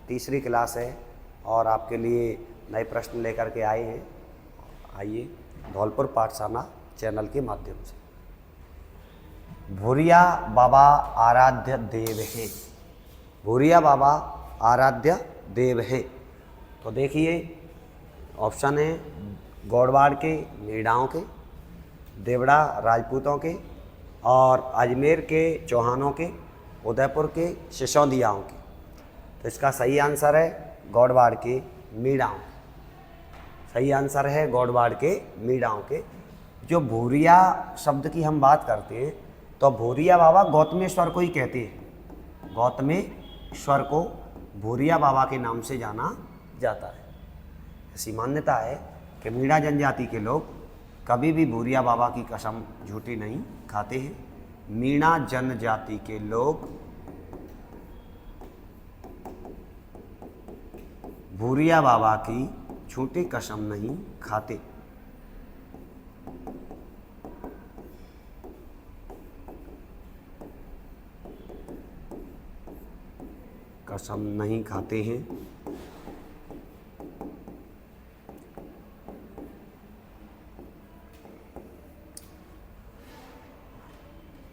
तीसरी क्लास है और आपके लिए नए प्रश्न लेकर के आए हैं। आइए धौलपुर पाठशाला चैनल के माध्यम से। भूरिया बाबा आराध्य देव है। भूरिया बाबा आराध्य देव है। तो देखिए ऑप्शन है गौड़वाड़ के मीणाओं के, देवड़ा राजपूतों के और अजमेर के चौहानों के, उदयपुर के सिसोदियाओं के। तो इसका सही आंसर है गौड़वाड़ के मीणाओं। सही आंसर है गौड़वाड़ के मीणाओं के। जो भूरिया शब्द की हम बात करते हैं तो भूरिया बाबा गौतमेश्वर को ही कहते हैं। गौतमेश्वर को भूरिया बाबा के नाम से जाना जाता है। ऐसी मान्यता है कि मीणा जनजाति के लोग कभी भी भूरिया बाबा की कसम झूठी नहीं खाते हैं। मीणा जनजाति के लोग भूरिया बाबा की झूठी कसम नहीं खाते। कसम नहीं खाते हैं।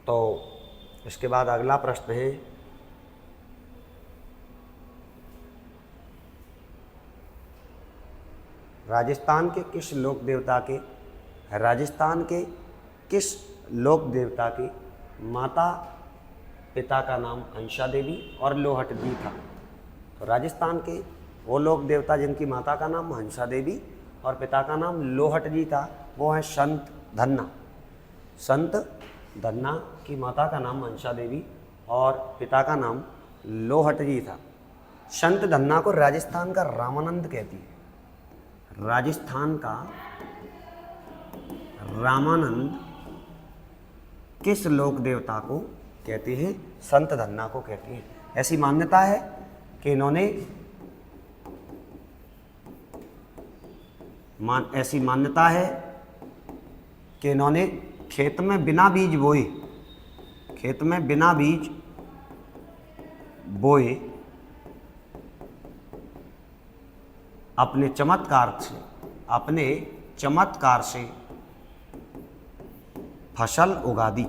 तो इसके बाद अगला प्रश्न है राजस्थान के किस लोक देवता के माता पिता का नाम हंसा देवी और लोहट जी था। तो राजस्थान के वो लोक देवता जिनकी माता का नाम हंसा देवी और पिता का नाम लोहट जी था वो है संत धन्ना। संत धन्ना की माता का नाम हंसा देवी और पिता का नाम लोहट जी था। संत धन्ना को राजस्थान का रामानंद कहती है। राजस्थान का रामानंद किस लोक देवता को कहते हैं? संत धन्ना को कहते हैं। ऐसी मान्यता है कि इन्होंने खेत में बिना बीज बोए अपने चमत्कार से फसल उगा दी।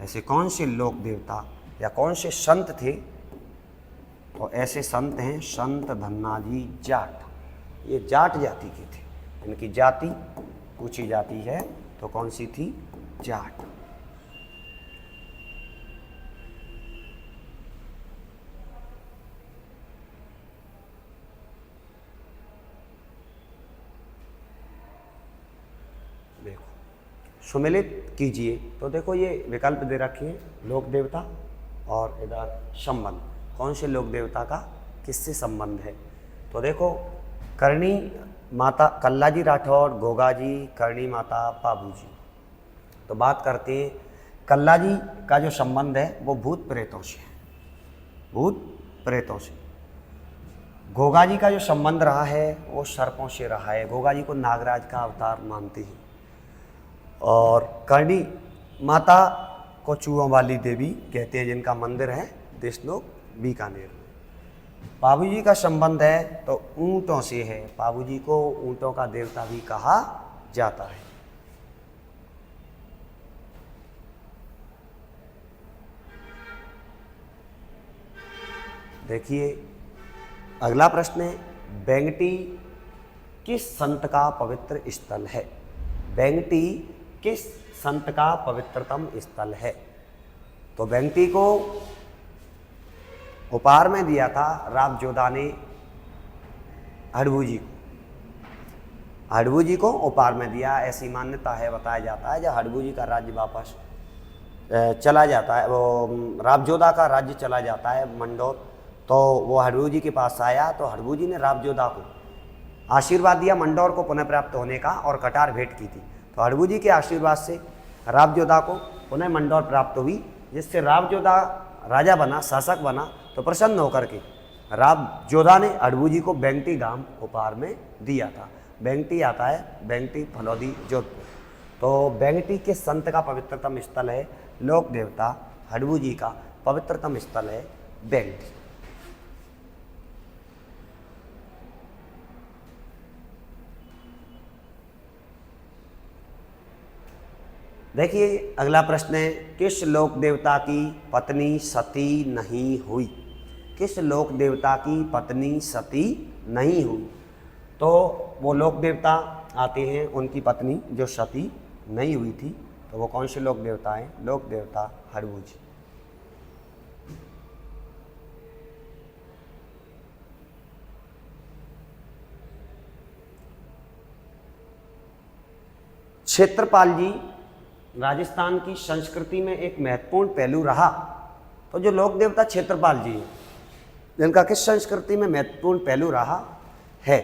ऐसे कौन से लोक देवता या कौन से संत थे? तो ऐसे संत हैं संत धन्ना जी जाट। ये जाट जाति के थे। इनकी जाति पूछी जाती है तो कौन सी थी? जाट। देखो सुमिलित कीजिए। तो देखो ये विकल्प दे रखे हैं लोक देवता और इधर संबंध। कौन से लोक देवता का किससे संबंध है? तो देखो करणी माता कल्लाजी राठौड़, गोगाजी, करणी माता, पाबूजी। तो बात करते हैं कल्लाजी का जो संबंध है वो भूत प्रेतों से है। भूत प्रेतों से। गोगाजी का जो संबंध रहा है वो सर्पों से रहा है। गोगाजी को नागराज का अवतार मानते हैं। और करणी माता को चूहों वाली देवी कहते हैं जिनका मंदिर है देशनोक बीकानेर में। पाबूजी का संबंध है तो ऊंटों से है। पाबूजी को ऊंटों का देवता भी कहा जाता है। देखिए अगला प्रश्न है बेंगटी किस संत का पवित्र स्थल है? बेंगटी किस संत का पवित्रतम स्थल है? तो बेंगटी को उपहार में दिया था राबजोधा ने हड़बू जी को उपहार में दिया। ऐसी मान्यता है, बताया जाता है जब हड़बू जी का राज्य वापस चला जाता है, वो राबजोधा का राज्य चला जाता है मंडोर, तो वो हड़बू जी के पास आया तो हड़बू जी ने राबजोधा को आशीर्वाद दिया मंडोर को पुनः प्राप्त होने का और कटार भेंट की थी। तो हड़बू जी के आशीर्वाद से राबजोधा को पुनः मंडोर प्राप्त हुई, जिससे राबजोधा राजा बना, शासक बना। तो प्रसन्न होकर के राबजोधा ने हड़बू जी को बेंगटी गांव उपहार में दिया था। बेंगटी आता है बेंगटी फलौदी जोधपुर। तो बेंगटी के संत का पवित्रतम स्थल है, लोक देवता हड़बू जी का पवित्रतम स्थल है बेंगटी। देखिए अगला प्रश्न है, किस लोक देवता की पत्नी सती नहीं हुई? किस लोक देवता की पत्नी सती नहीं हुई? तो वो लोक देवता आते हैं, उनकी पत्नी जो सती नहीं हुई थी, तो वो कौन से लोक देवता हैं? लोक देवता हड़बूज। क्षेत्रपाल जी राजस्थान की संस्कृति में एक महत्वपूर्ण पहलू रहा। तो जो लोक देवता क्षेत्रपाल जी हैं, जिनका किस संस्कृति में महत्वपूर्ण पहलू रहा है?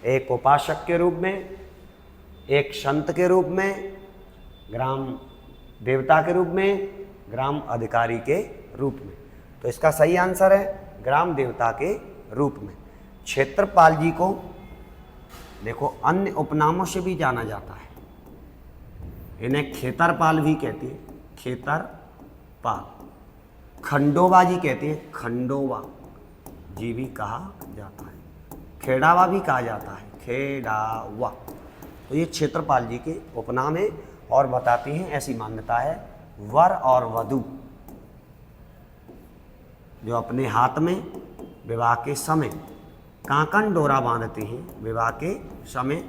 एक उपासक के रूप में, एक संत के रूप में, ग्राम देवता के रूप में, ग्राम अधिकारी के रूप में। तो इसका सही आंसर है ग्राम देवता के रूप में। क्षेत्रपाल जी को देखो अन्य उपनामों से भी जाना जाता है। इन्हें खेतरपाल भी कहते हैं, खेतरपाल। खंडोबा जी कहते हैं, खंडोबा जी भी कहा जाता है। खेड़ावा भी कहा जाता है, खेड़ावा। तो ये क्षेत्रपाल जी के उपनाम है। और बताती हैं, ऐसी मान्यता है, वर और वधू जो अपने हाथ में विवाह के समय कांकन डोरा बांधते हैं, विवाह के समय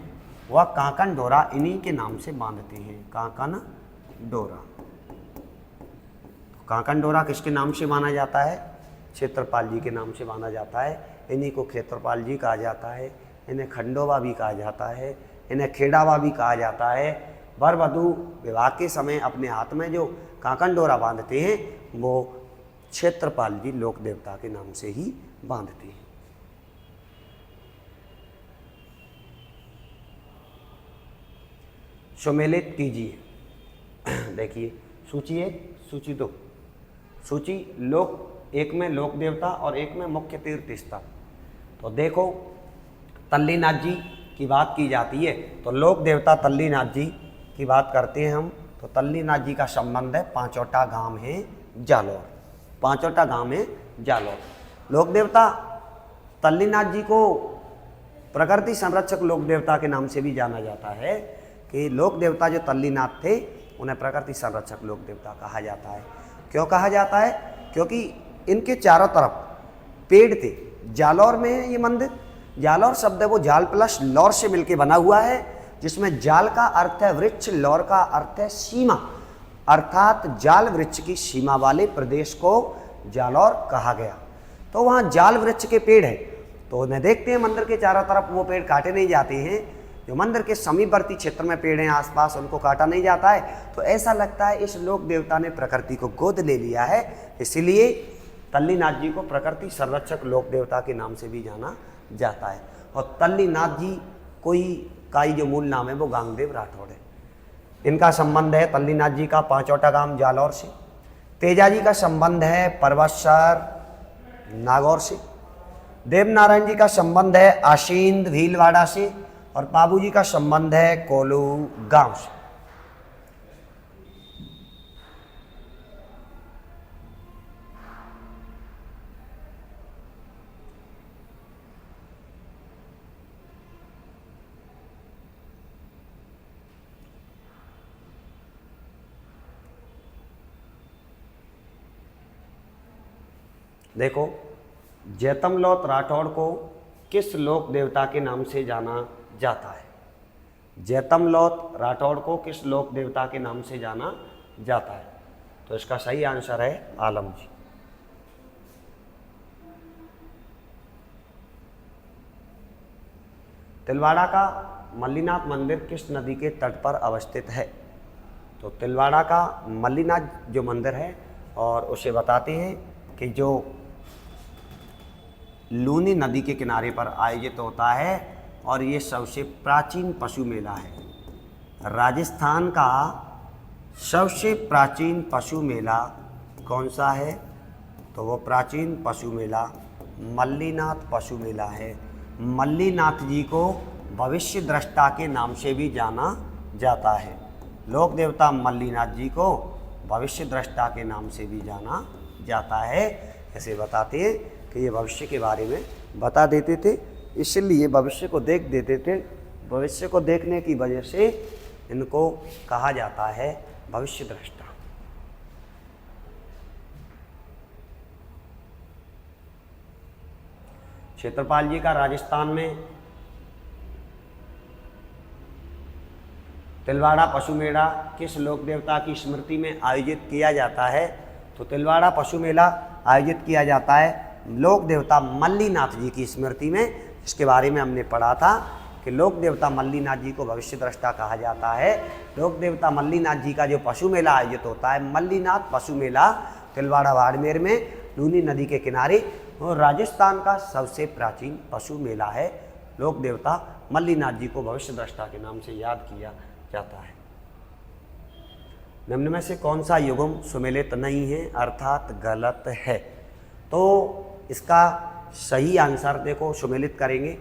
वह कांकन डोरा इन्हीं के नाम से बांधते हैं, कांकन डोरा। कांकन डोरा किसके नाम से माना जाता है? क्षेत्रपाल जी के नाम से माना जाता है। इन्हीं को क्षेत्रपाल जी कहा जाता है, इन्हें खंडोबा भी कहा जाता है, इन्हें खेड़ावा भी कहा जाता है। वर वधू विवाह के समय अपने हाथ में जो कांकन डोरा बांधते हैं वो क्षेत्रपाल जी लोक देवता के नाम से ही बांधते हैं। सुमेलित कीजिए। देखिए सूची 1, सूची 2। सूची लोक एक में लोक देवता और एक में मुख्य तीर्थ स्थल। तो देखो तल्लीनाथ जी की बात की जाती है, तो लोक देवता तल्लीनाथ जी की बात करते हैं हम। तो तल्लीनाथ जी का संबंध है पांचोटा गांव है जालौर, पांचोटा गांव है जालौर। लोक देवता तल्लीनाथ जी को प्रकृति संरक्षक लोक देवता के नाम से भी जाना जाता है, कि लोक देवता जो तल्लीनाथ थे उन्हें प्रकृति संरक्षक लोक देवता कहा जाता है। क्यों कहा जाता है? क्योंकि इनके चारों तरफ पेड़ थे। जालौर में है ये मंदिर। जालौर शब्द है वो जाल प्लस लौर से मिलके बना हुआ है, जिसमें जाल का अर्थ है वृक्ष, लौर का अर्थ है सीमा, अर्थात जाल वृक्ष की सीमा वाले प्रदेश को जालौर कहा गया। तो वहाँ जाल वृक्ष के पेड़ हैं, तो उन्हें देखते हैं मंदिर के चारों तरफ वो पेड़ काटे नहीं जाते हैं। जो मंदिर के समीपवर्ती क्षेत्र में पेड़ हैं आसपास, उनको काटा नहीं जाता है। तो ऐसा लगता है इस लोक देवता ने प्रकृति को गोद ले लिया है, इसलिए तल्लीनाथ जी को प्रकृति संरक्षक लोक देवता के नाम से भी जाना जाता है। और तल्लीनाथ जी का जो मूल नाम है वो गांगदेव राठौड़ है। इनका संबंध है तल्लीनाथ जी का पांचोटा गांव जालौर से। तेजा जी का संबंध है परवसर नागौर से। देवनारायण जी का संबंध है आशींद भीलवाड़ा से। और बाबू जी का संबंध है कोलू गांव से। देखो जैतमलौत राठौड़ को किस लोक देवता के नाम से जाना जाता है? जैतमलौत राठौड़ को किस लोक देवता के नाम से जाना जाता है? तो इसका सही आंसर है आलम जी। तिलवाड़ा का मल्लीनाथ मंदिर किस नदी के तट पर अवस्थित है? तो तिलवाड़ा का मल्लीनाथ जो मंदिर है और उसे बताते हैं कि जो लूनी नदी के किनारे पर आयोजित होता है और ये सबसे प्राचीन पशु मेला है। राजस्थान का सबसे प्राचीन पशु मेला कौन सा है? तो वो प्राचीन पशु मेला मल्लीनाथ पशु मेला है। मल्लीनाथ जी को भविष्य दृष्टा के नाम से भी जाना जाता है। लोक देवता मल्लीनाथ जी को भविष्य दृष्टा के नाम से भी जाना जाता है। ऐसे बताते हैं कि ये भविष्य के बारे में बता देते थे, इसलिए भविष्य को देख देते थे। भविष्य को देखने की वजह से इनको कहा जाता है भविष्य दृष्टा। क्षेत्रपाल जी का राजस्थान में तिलवाड़ा पशु मेला किस लोक देवता की स्मृति में आयोजित किया जाता है? तो तिलवाड़ा पशु मेला आयोजित किया जाता है लोक देवता मल्लीनाथ जी की स्मृति में। इसके बारे में हमने पढ़ा था कि लोक देवता मल्लीनाथ जी को भविष्य दृष्टा कहा जाता है। लोक देवता मल्लीनाथ जी का जो पशु मेला आयोजित होता है, मल्लीनाथ पशु मेला, तिलवाड़ा बाड़मेर में लूनी नदी के किनारे, और राजस्थान का सबसे प्राचीन पशु मेला है। लोक देवता मल्लीनाथ जी को भविष्य दृष्टा के नाम से याद किया जाता है। निम्न में से कौन सा युग्म सुमेलित नहीं है अर्थात गलत है? तो इसका सही आंसर देखो, सुमेलित करेंगे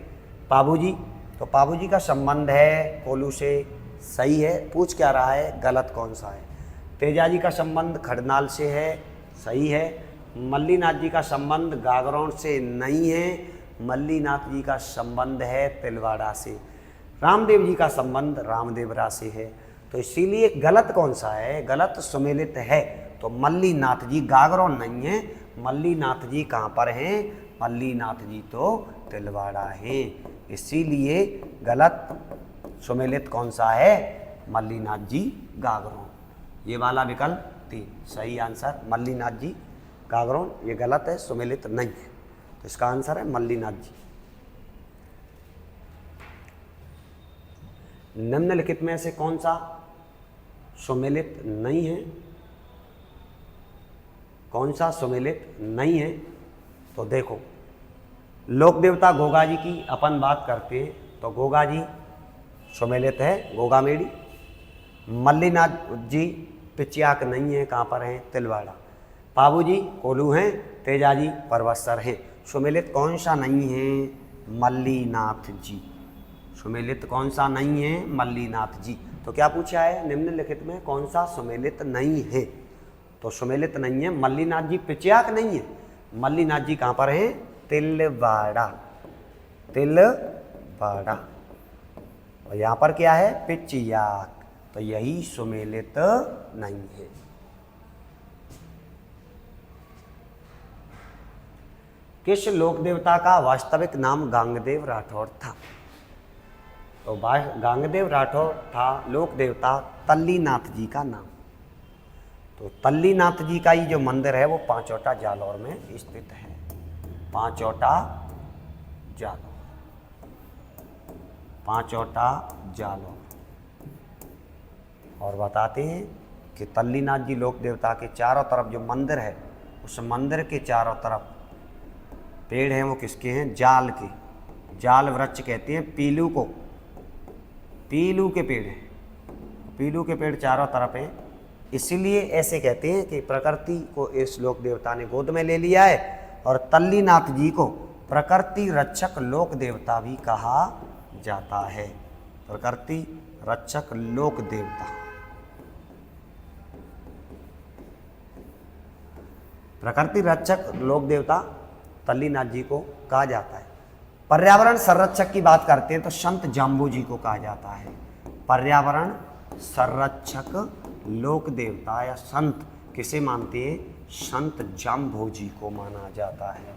पाबूजी, तो पाबूजी का संबंध है कोल्हू से, सही है। पूछ क्या रहा है, गलत कौन सा है? तेजाजी का संबंध खड़नाल से है, सही है। मल्लीनाथ जी का संबंध गागरोन से नहीं है, मल्लीनाथ जी का संबंध है तिलवाड़ा से। रामदेव जी का संबंध रामदेवरा से है, तो इसीलिए गलत कौन सा है? गलत सुमेलित है। तो मल्लीनाथ जी गागरोन नहीं है, मल्लीनाथ जी कहाँ पर हैं? मल्लीनाथ जी तो तिलवाड़ा हैं, इसीलिए गलत सुमेलित कौन सा है? मल्लीनाथ जी गागरोन। ये वाला विकल्प 3 सही आंसर, मल्लीनाथ जी गागरोन। ये गलत है, सुमेलित नहीं है, तो इसका आंसर है मल्लीनाथ जी। निम्नलिखित में से कौन सा सुमेलित नहीं है? कौन सा सुमेलित नहीं है? तो देखो, लोक देवता गोगा जी की अपन बात करते हैं, तो गोगा जी सुमेलित है, गोगा मेड़ी। मल्लीनाथ जी पिचियाक नहीं है, कहाँ पर हैं? तिलवाड़ा। पाबू जी कोल्हू हैं, तेजाजी परवत्सर हैं। सुमेलित कौन सा नहीं है? मल्लीनाथ जी। सुमेलित कौन सा नहीं है? मल्लीनाथ जी। तो क्या पूछा है निम्नलिखित में कौन सा सुमेलित नहीं है? तो सुमेलित नहीं है, मल्लीनाथ जी पिचियाक नहीं है। मल्लीनाथ जी कहाँ पर हैं? तिलवाड़ा, तिलवाड़ा। और यहाँ पर क्या है? पिचियाक, तो यही सुमेलित नहीं है। किस लोक देवता का वास्तविक नाम गांगदेव राठौर था? तो गांगदेव राठौर था लोक देवता तल्लीनाथ जी का नाम। तो तल्लीनाथ जी का ही जो मंदिर है वो पांचोटा जालौर में स्थित है। पांचोटा जालौर, पांचोटा जालौर। और बताते हैं कि तल्लीनाथ जी लोक देवता के चारों तरफ जो मंदिर है, उस मंदिर के चारों तरफ पेड़ हैं, वो किसके हैं? जाल के। जाल वृक्ष कहते हैं पीलू को, पीलू के पेड़ हैं। पीलू के पेड़ चारों तरफ हैं, इसीलिए ऐसे कहते हैं कि प्रकृति को इस लोक देवता ने गोद में ले लिया है। और तल्लीनाथ जी को प्रकृति रक्षक लोक देवता भी कहा जाता है। प्रकृति रक्षक लोक देवता। प्रकृति रक्षक लोक देवता तल्लीनाथ जी को कहा जाता है। पर्यावरण संरक्षक की बात करते हैं तो संत जाम्बू जी को कहा जाता है। पर्यावरण संरक्षक लोक देवता या संत किसे मानते हैं? संत जाम्बू जी को माना जाता है।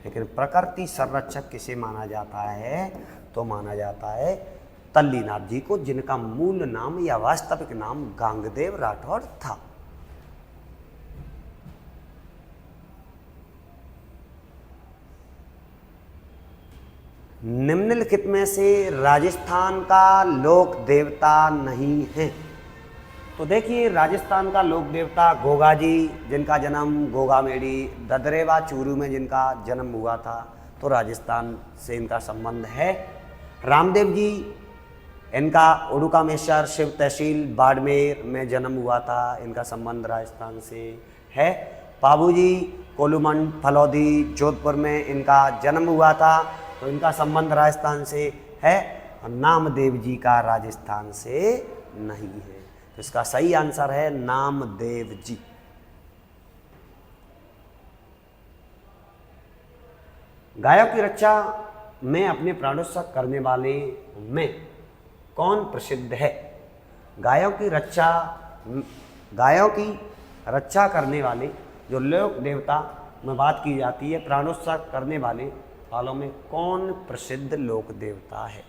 लेकिन प्रकृति संरक्षक किसे माना जाता है? तो माना जाता है तल्लीनाथ जी को, जिनका मूल नाम या वास्तविक नाम गांगदेव राठौर था। निम्नलिखित में से राजस्थान का लोक देवता नहीं है। तो देखिए, राजस्थान का लोक देवता गोगा जी, जिनका जन्म गोगा मेड़ी ददरेवा चूरू में जिनका जन्म हुआ था, तो राजस्थान से इनका संबंध है। रामदेव जी, इनका उड़ुकामेश्वर शिव तहसील बाड़मेर में जन्म हुआ था, इनका संबंध राजस्थान से है। पाबू जी कोलूमंड फलौदी जोधपुर में इनका जन्म हुआ था, तो इनका संबंध राजस्थान से है। और नामदेव जी का राजस्थान से नहीं है, तो इसका सही आंसर है नामदेव जी। गायों की रक्षा में अपने प्राणोत्सर्ग करने वाले में कौन प्रसिद्ध है? गायों की रक्षा गायों की रक्षा करने वाले जो लोक देवता में बात की जाती है, प्राणोत्सर्ग करने वाले वालों में कौन प्रसिद्ध लोक देवता है?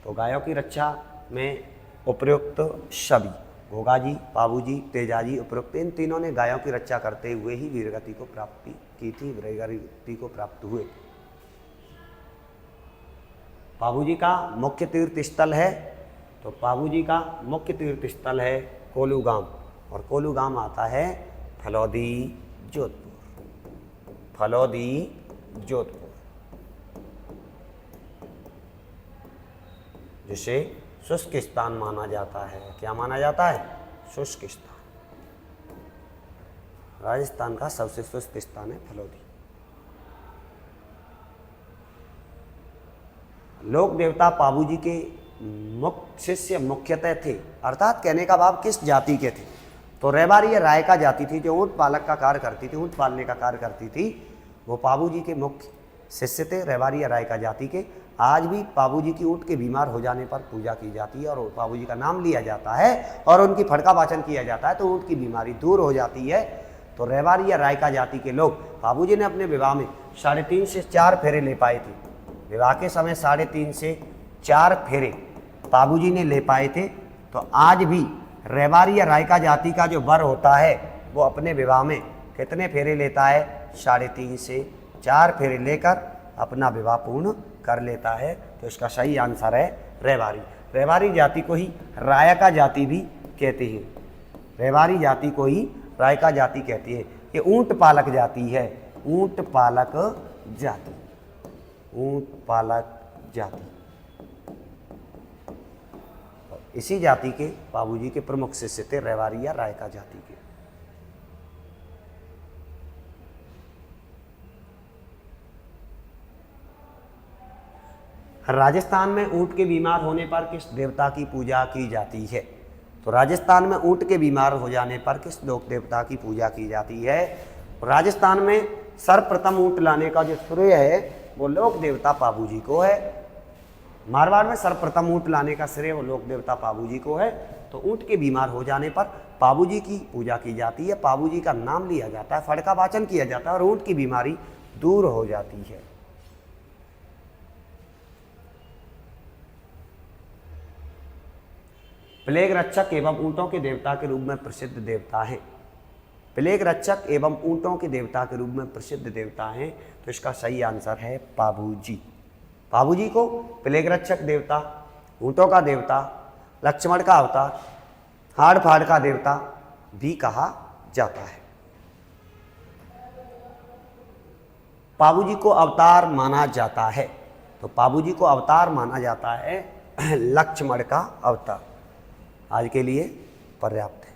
तो गायों की रक्षा में उपयुक्त सभी, घोगा जी, पाबू जी, तेजा जी, उपयुक्त, इन तीनों ने गायों की रक्षा करते हुए ही वीरगति को प्राप्ति की थी, वीरगति को प्राप्त हुए। पाबू जी का मुख्य तीर्थ स्थल है, तो पाबू जी का मुख्य तीर्थ स्थल है कोलूगाम, और कोलूगाम आता है फलौदी जोधपुर, फलौदी जोधपुर, जिसे शुष्क स्थान माना जाता है। क्या माना जाता है? शुष्क स्थान। राजस्थान का सबसे शुष्क स्थान है फलौदी। लोक देवता पाबू जी के मुख्य शिष्य मुख्यतः थे, अर्थात कहने का भाव किस जाति के थे? तो रेवारी रायका जाति थी जो ऊंट पालक का कार्य करती थी, ऊंट पालने का कार्य करती थी, वो पाबू जी के मुख्य शिष्य थे, रेवारी रायका जाति के। आज भी पाबू जी की ऊंट के बीमार हो जाने पर पूजा की जाती है और पाबू जी का नाम लिया जाता है और उनकी फड़का वाचन किया जाता है, तो ऊंट की बीमारी दूर हो जाती है। तो रेवारी या रायका जाति के लोग, पाबू जी ने अपने विवाह में 3.5 से 4 फेरे ले पाए थे। विवाह के समय 3.5 से 4 फेरे पाबू जी ने ले पाए थे। तो आज भी रेवारी या रायका जाति का जो वर होता है वो अपने विवाह में कितने फेरे लेता है? 3.5 से 4 फेरे लेकर अपना विवाह पूर्ण कर लेता है। तो इसका सही आंसर है रेवारी। रेवारी जाति को ही रायका जाति भी कहते हैं, रेवारी जाति को ही रायका जाति कहती है। ये ऊंट पालक जाति है, ऊंट पालक जाति, ऊंट पालक जाति। इसी जाति के पाबू जी के प्रमुख शिष्य थे रेवारी या रायका जाति के। राजस्थान में ऊंट के बीमार होने पर किस देवता की पूजा की जाती है? तो राजस्थान में ऊंट के बीमार हो जाने पर किस लोक देवता की पूजा की जाती है? राजस्थान में सर्वप्रथम ऊंट लाने का जो श्रेय है वो लोक देवता पाबू जी को है। मारवाड़ में सर्वप्रथम ऊंट लाने का श्रेय वो लोक देवता पाबू जी को है। तो ऊंट के बीमार हो जाने पर पाबू जी की पूजा की जाती है, पाबू जी का नाम लिया जाता है, फड़का वाचन किया जाता है और ऊंट की बीमारी दूर हो जाती है। प्लेग रक्षक एवं ऊंटों के देवता के रूप में प्रसिद्ध देवता है। प्लेग रक्षक एवं ऊंटों के देवता के रूप में प्रसिद्ध देवता हैं, तो इसका सही आंसर है पाबू जी। पाबू जी को प्लेग रक्षक देवता, ऊंटों का देवता, लक्ष्मण का अवतार, हाड़ फाड़ का देवता भी कहा जाता है। पाबू जी को अवतार माना जाता है, तो पाबू जी को अवतार माना जाता है लक्ष्मण का अवतार। आज के लिए पर्याप्त है।